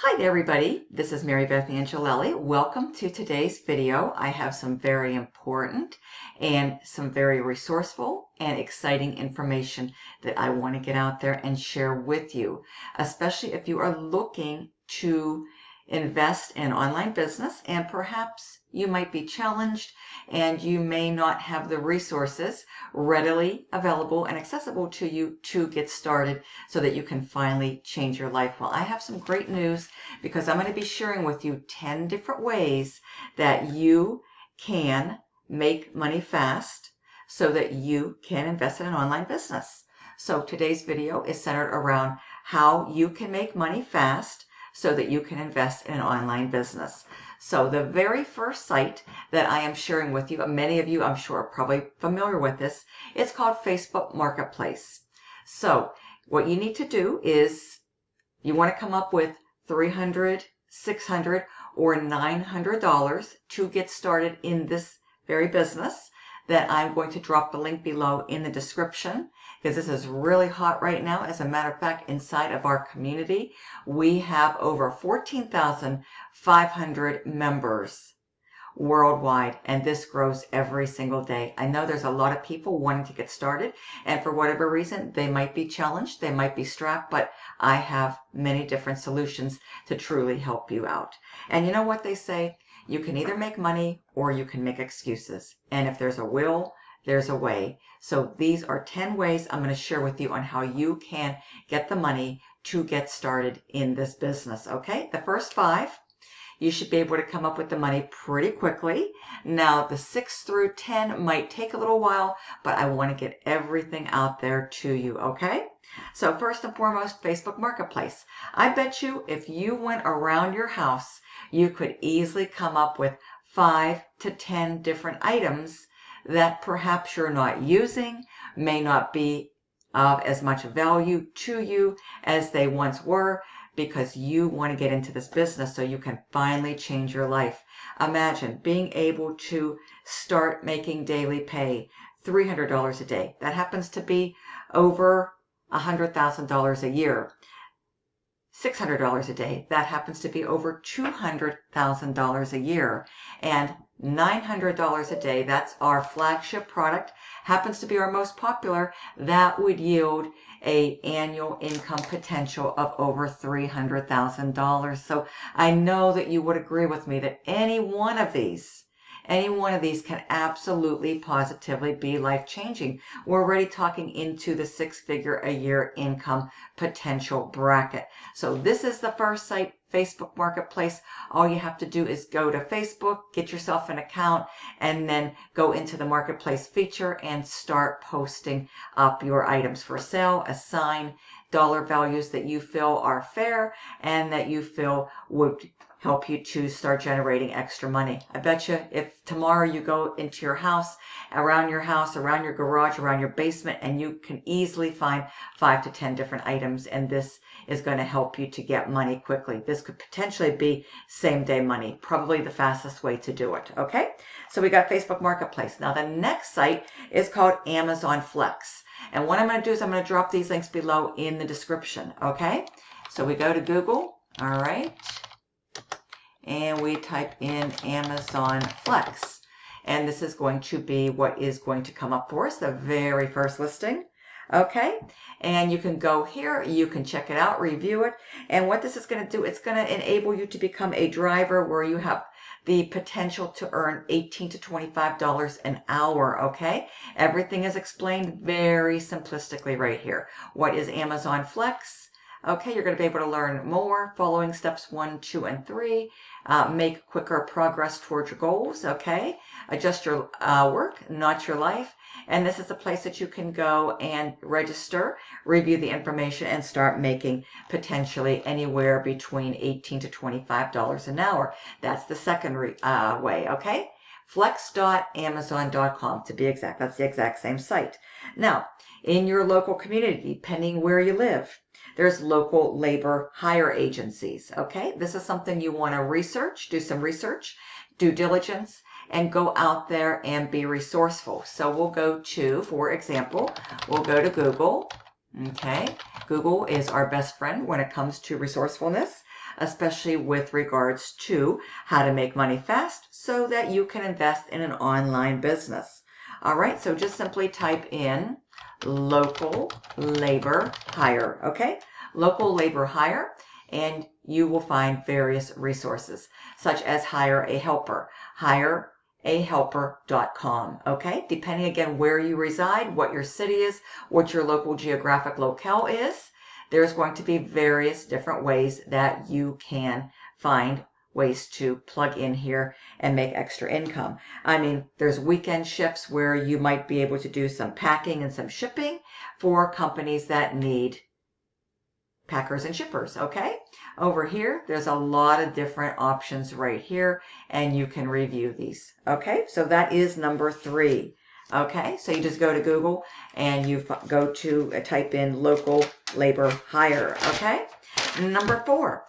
Hi there, everybody. This is Marybeth Angelelli. Welcome to today's video. I have some very important and some very resourceful and exciting information that I want to get out there and share with you, especially if you are looking to invest in online business and perhaps you might be challenged and you may not have the resources readily available and accessible to you to get started so that you can finally change your life. Well, I have some great news because I'm going to be sharing with you 10 different ways that you can make money fast so that you can invest in an online business. So today's video is centered around how you can make money fast so that you can invest in an online business. So the very first site that I am sharing with you, many of you I'm sure are probably familiar with this, it's called Facebook Marketplace. So what you need to do is you want to come up with $300, $600, or $900 to get started in this very business that I'm going to drop the link below in the description because this is really hot right now. As a matter of fact, inside of our community, we have over 14,500 members worldwide, and this grows every single day. I know there's a lot of people wanting to get started, and for whatever reason, they might be challenged, they might be strapped, but I have many different solutions to truly help you out. And you know what they say? You can either make money or you can make excuses. And if there's a will, there's a way. So these are 10 ways I'm going to share with you on how you can get the money to get started in this business. Okay, the first 5, you should be able to come up with the money pretty quickly. Now, the 6 through 10 might take a little while, but I want to get everything out there to you, okay? So first and foremost, Facebook Marketplace. I bet you if you went around your house, you could easily come up with 5 to 10 different items that perhaps you're not using, may not be of as much value to you as they once were, because you want to get into this business so you can finally change your life. Imagine being able to start making daily pay, $300 a day. That happens to be over $100,000 a year. $600 a day. That happens to be over $200,000 a year. And $900 a day, that's our flagship product, happens to be our most popular. That would yield an annual income potential of over $300,000. So I know that you would agree with me that any one of these can absolutely positively be life-changing. We're already talking into the 6-figure-a-year income potential bracket. So this is the first site, Facebook Marketplace. All you have to do is go to Facebook, get yourself an account, and then go into the Marketplace feature and start posting up your items for sale. Assign dollar values that you feel are fair and that you feel would help you to start generating extra money. I bet you if tomorrow you go into your house, around your garage, around your basement, and you can easily find 5 to 10 different items, and this is going to help you to get money quickly. This could potentially be same-day money, probably the fastest way to do it, okay? So we got Facebook Marketplace. Now the next site is called Amazon Flex. And what I'm going to do is I'm going to drop these links below in the description, okay? So we go to Google, all right? And we type in Amazon Flex. And this is going to be what is going to come up for us, the very first listing. Okay, and you can go here, you can check it out, review it. And what this is going to do, it's going to enable you to become a driver where you have the potential to earn $18 to $25 an hour, okay? Everything is explained very simplistically right here. What is Amazon Flex? Okay, you're going to be able to learn more following steps 1, 2, and 3. Make quicker progress towards your goals, okay? Adjust your work, not your life. And this is a place that you can go and register, review the information, and start making potentially anywhere between $18 to $25 an hour. That's the second way, okay? Flex.amazon.com to be exact. That's the exact same site. Now, in your local community, depending where you live, there's local labor hire agencies, okay? This is something you want to research, do some research, due diligence, and go out there and be resourceful. So we'll go to, for example, we'll go to Google, okay? Google is our best friend when it comes to resourcefulness. especially with regards to how to make money fast so that you can invest in an online business. All right, so just simply type in local labor hire, okay? Local labor hire, and you will find various resources, such as hire a helper, hireahelper.com, okay? Depending again where you reside, what your city is, what your local geographic locale is, there's going to be various different ways that you can find ways to plug in here and make extra income. I mean, there's weekend shifts where you might be able to do some packing and some shipping for companies that need packers and shippers, okay? Over here, there's a lot of different options right here, and you can review these, okay? So that is number 3, okay? So you just go to Google and you go to type in local labor hire, okay? Number 4,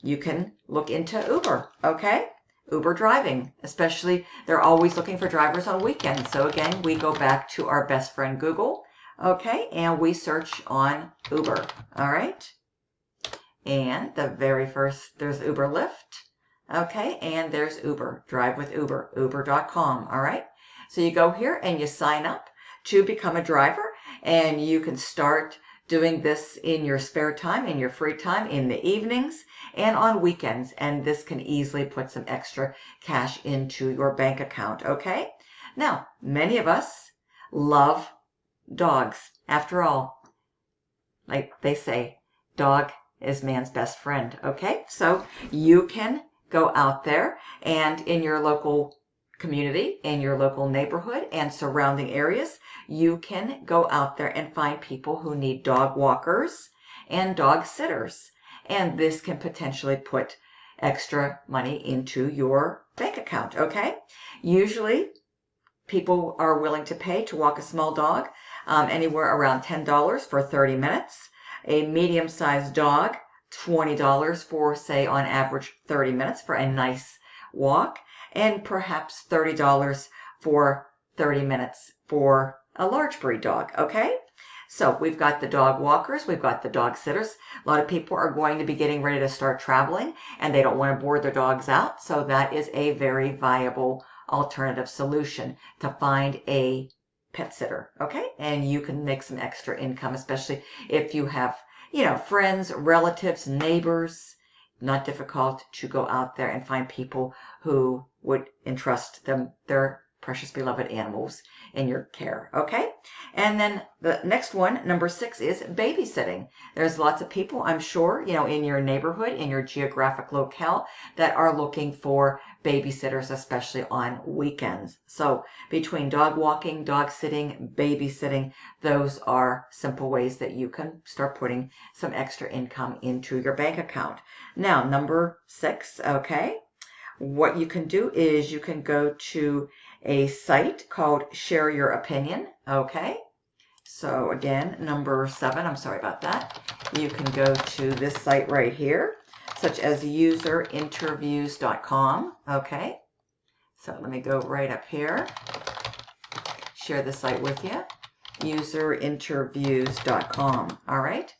you can look into Uber, okay? Uber driving, especially they're always looking for drivers on weekends. So again, we go back to our best friend Google, okay, and we search on Uber, all right? And the very first, there's Uber Lyft, okay, and there's Uber, Drive with Uber, uber.com, all right? So you go here and you sign up to become a driver, and you can start doing this in your spare time, in your free time, in the evenings, and on weekends, and this can easily put some extra cash into your bank account, okay? Now, many of us love dogs. After all, like they say, dog is man's best friend, okay? So you can go out there and in your local community, in your local neighborhood and surrounding areas, you can go out there and find people who need dog walkers and dog sitters. And this can potentially put extra money into your bank account, okay? Usually, people are willing to pay to walk a small dog anywhere around $10 for 30 minutes. A medium-sized dog, $20 for, say, on average 30 minutes for a nice walk, and perhaps $30 for 30 minutes for a large breed dog, okay? So we've got the dog walkers, we've got the dog sitters. A lot of people are going to be getting ready to start traveling and they don't want to board their dogs out. So that is a very viable alternative solution to find a pet sitter, okay? And you can make some extra income, especially if you have, friends, relatives, neighbors. Not difficult to go out there and find people who would entrust them their precious beloved animals in your care, okay? And then the next one, number 6, is babysitting. There's lots of people, I'm sure, in your neighborhood, in your geographic locale, that are looking for babysitters, especially on weekends. So between dog walking, dog sitting, babysitting, those are simple ways that you can start putting some extra income into your bank account. Now, number 6, okay? What you can do is you can go to a site called Share Your Opinion, okay? So again, number 7, I'm sorry about that. You can go to this site right here, such as userinterviews.com, okay? So let me go right up here, share the site with you, userinterviews.com, all right?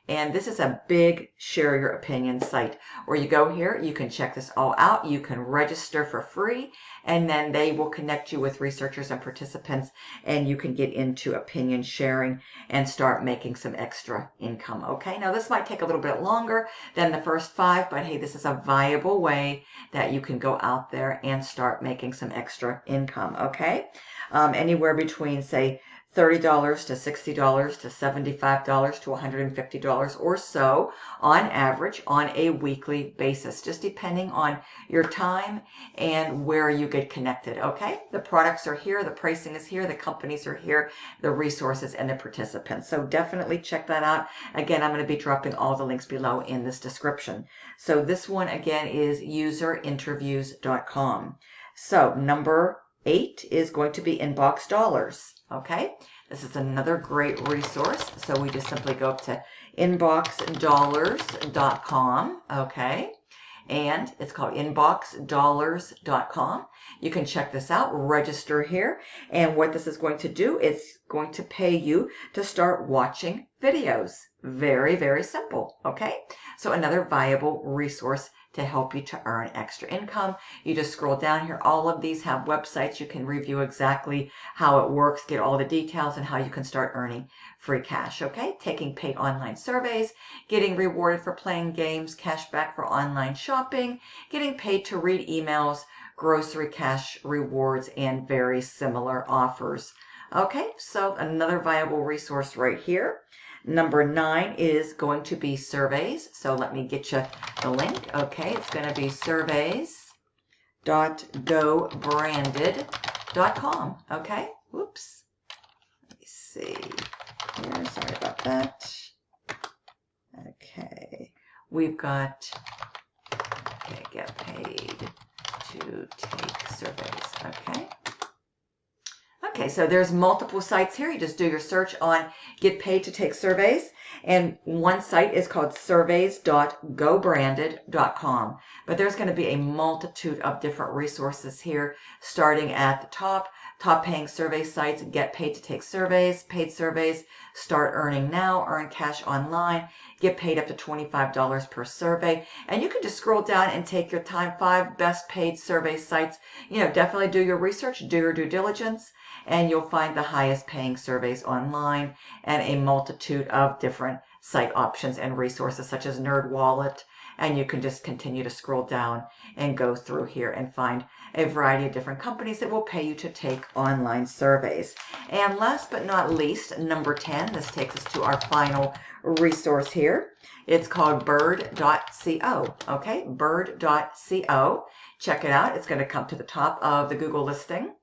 And this is a big Share Your Opinion site where you go here, you can check this all out, you can register for free, and then they will connect you with researchers and participants, and you can get into opinion sharing and start making some extra income, okay? Now this might take a little bit longer than the first 5, but hey, this is a viable way that you can go out there and start making some extra income, okay? Anywhere between, say, $30 to $60 to $75 to $150 or so on average on a weekly basis, just depending on your time and where you get connected, okay? The products are here, the pricing is here, the companies are here, the resources and the participants. So definitely check that out. Again, I'm going to be dropping all the links below in this description. So this one again is userinterviews.com. So number 8 is going to be Inbox Dollars. Okay, this is another great resource. So we just simply go up to inboxdollars.com. Okay, and it's called inboxdollars.com. You can check this out, register here, and what this is going to do is going to pay you to start watching videos. Very, very simple, okay? So another viable resource to help you to earn extra income. You just scroll down here. All of these have websites. You can review exactly how it works, get all the details, and how you can start earning free cash, okay? Taking paid online surveys, getting rewarded for playing games, cash back for online shopping, getting paid to read emails, grocery cash rewards, and very similar offers. Okay, so another viable resource right here. Number 9 is going to be surveys. So let me get you the link. Okay, it's going to be surveys.gobranded.com. Okay, whoops. Let me see here. Sorry about that. Okay, we've got, okay, get paid to take surveys. Okay. Okay, so there's multiple sites here. You just do your search on get paid to take surveys. And one site is called surveys.gobranded.com. But there's going to be a multitude of different resources here, starting at the top paying survey sites, get paid to take surveys, paid surveys, start earning now, earn cash online, get paid up to $25 per survey. And you can just scroll down and take your time. 5 best paid survey sites. Definitely do your research, do your due diligence, and you'll find the highest paying surveys online and a multitude of different site options and resources such as NerdWallet. And you can just continue to scroll down and go through here and find a variety of different companies that will pay you to take online surveys. And last but not least, number 10, this takes us to our final resource here. It's called Bird.co. Okay, Bird.co. Check it out. It's going to come to the top of the Google listing.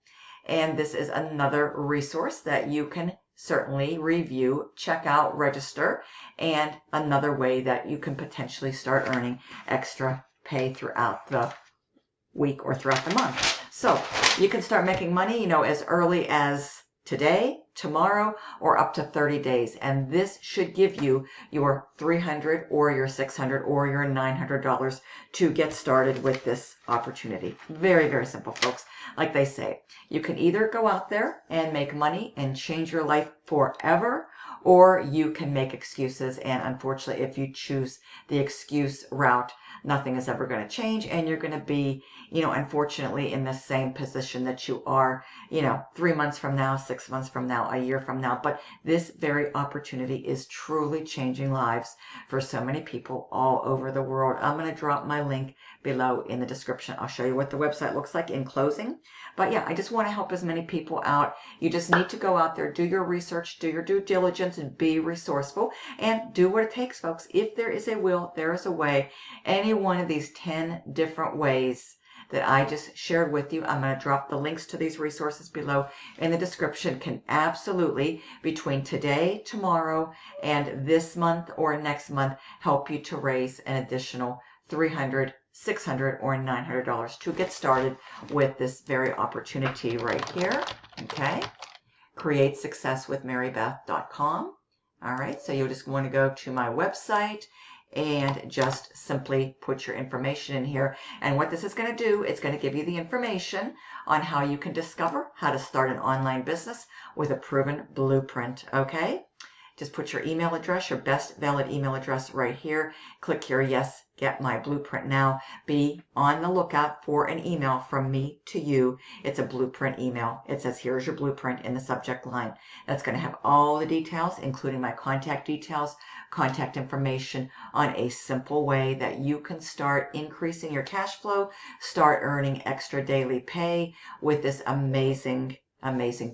And this is another resource that you can certainly review, check out, register, and another way that you can potentially start earning extra pay throughout the week or throughout the month. So you can start making money, as early as today, tomorrow, or up to 30 days. And this should give you your $300 or your $600 or your $900 to get started with this opportunity. Very, very simple, folks. Like they say, you can either go out there and make money and change your life forever, or you can make excuses. And unfortunately, if you choose the excuse route, nothing is ever going to change, and you're going to be, unfortunately, in the same position that you are, 3 months from now, 6 months from now, a year from now. But this very opportunity is truly changing lives for so many people all over the world. I'm going to drop my link below in the description. I'll show you what the website looks like in closing. But yeah, I just want to help as many people out. You just need to go out there, do your research, do your due diligence, and be resourceful, and do what it takes, folks. If there is a will, there is a way. Any one of these 10 different ways that I just shared with you, I'm going to drop the links to these resources below in the description, can absolutely, between today, tomorrow, and this month or next month, help you to raise an additional $300, $600, or $900 to get started with this very opportunity right here. Okay, createsuccesswithmarybeth.com. All right, so you'll just want to go to my website and just simply put your information in here. And what this is going to do, it's going to give you the information on how you can discover how to start an online business with a proven blueprint. Okay, just put your email address, your best valid email address right here. Click here, yes, get my blueprint now. Be on the lookout for an email from me to you. It's a blueprint email. It says, here's your blueprint in the subject line. That's going to have all the details, including my contact details, contact information, on a simple way that you can start increasing your cash flow, start earning extra daily pay with this amazing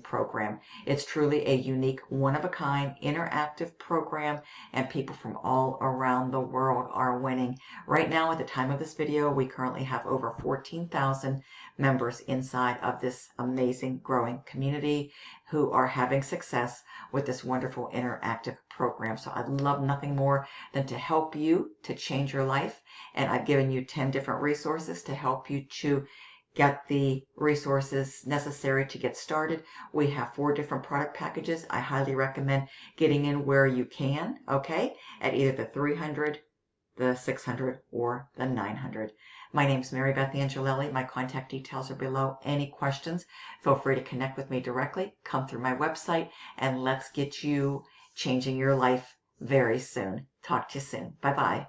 program. It's truly a unique, one-of-a-kind, interactive program, and people from all around the world are winning. Right now, at the time of this video, we currently have over 14,000 members inside of this amazing growing community who are having success with this wonderful interactive program. So I'd love nothing more than to help you to change your life. And I've given you 10 different resources to help you to get the resources necessary to get started. We have 4 different product packages. I highly recommend getting in where you can, okay, at either the 300, the 600, or the 900. My name is Marybeth Angelelli. My contact details are below. Any questions, feel free to connect with me directly. Come through my website, and let's get you changing your life very soon. Talk to you soon. Bye-bye.